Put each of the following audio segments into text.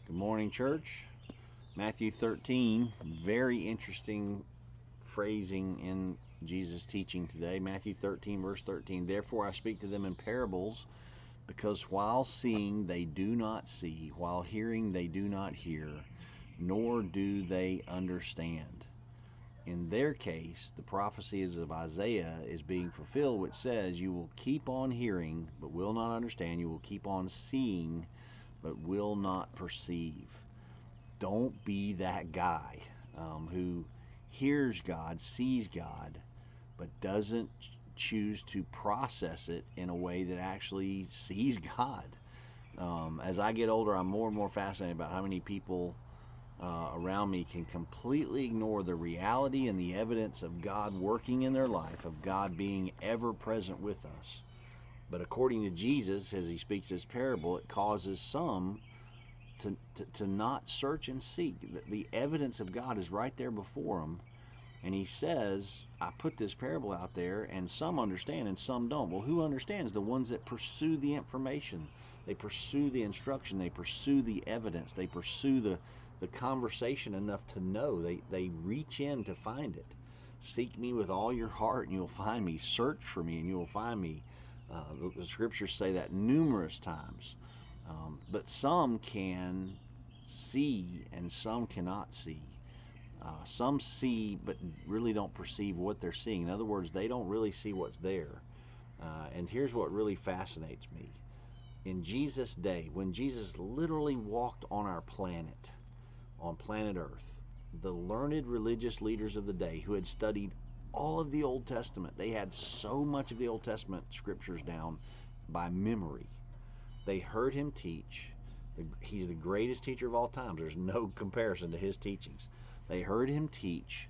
Good morning, church. Matthew 13, very interesting phrasing in Jesus' teaching today. Matthew 13, verse 13. Therefore I speak to them in parables, because while seeing they do not see, while hearing they do not hear, nor do they understand. In their case, the prophecies of Isaiah is being fulfilled, which says, you will keep on hearing, but will not understand. You will keep on seeing, but will not perceive. Don't be that guy who hears God, sees God, but doesn't choose to process it in a way that actually sees God. As I get older, I'm more and more fascinated about how many people around me can completely ignore the reality and the evidence of God working in their life, of God being ever present with us. But according to Jesus, as he speaks this parable, it causes some to not search and seek. The evidence of God is right there before them. And he says, I put this parable out there, and some understand and some don't. Well, who understands? The ones that pursue the information. They pursue the instruction. They pursue the evidence. They pursue the conversation enough to know. They reach in to find it. Seek me with all your heart, and you'll find me. Search for me, and you will find me. The scriptures say that numerous times. But some can see and some cannot see. Some see but really don't perceive what they're seeing. In other words, they don't really see what's there. And here's what really fascinates me. In Jesus' day, when Jesus literally walked on our planet, on planet Earth, the learned religious leaders of the day who had studied all of the Old Testament, they had so much of the Old Testament scriptures down by memory. They heard him teach. He's the greatest teacher of all time. There's no comparison to his teachings. They heard him teach.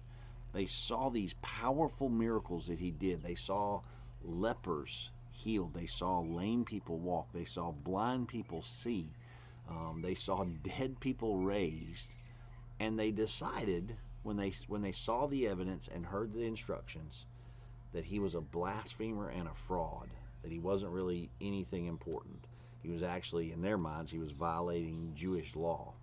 They saw these powerful miracles that he did. They saw lepers healed. They saw lame people walk. They saw blind people see. They saw dead people raised. And they decided, when they saw the evidence and heard the instructions, that he was a blasphemer and a fraud, that he wasn't really anything important. He was actually, in their minds, he was violating Jewish law.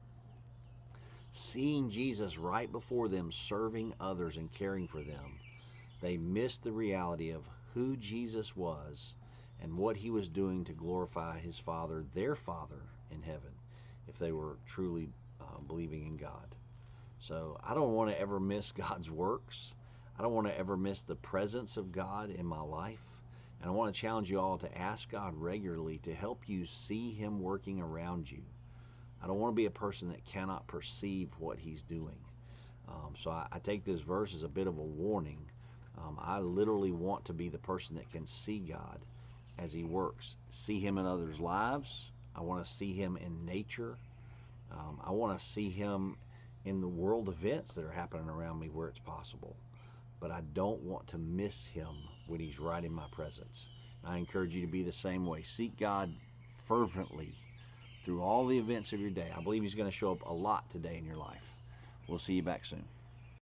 Seeing Jesus right before them, serving others and caring for them, they missed the reality of who Jesus was and what he was doing to glorify his Father, their Father in heaven, if they were truly believing in God. So I don't want to ever miss God's works. I don't want to ever miss the presence of God in my life. And I want to challenge you all to ask God regularly to help you see him working around you. I don't want to be a person that cannot perceive what he's doing. So I take this verse as a bit of a warning. I literally want to be the person that can see God as he works. See him in others' lives. I want to see him in nature. I want to see him in the world events that are happening around me where it's possible. But I don't want to miss him when he's right in my presence. I encourage you to be the same way. Seek God fervently through all the events of your day. I believe he's going to show up a lot today in your life. We'll see you back soon.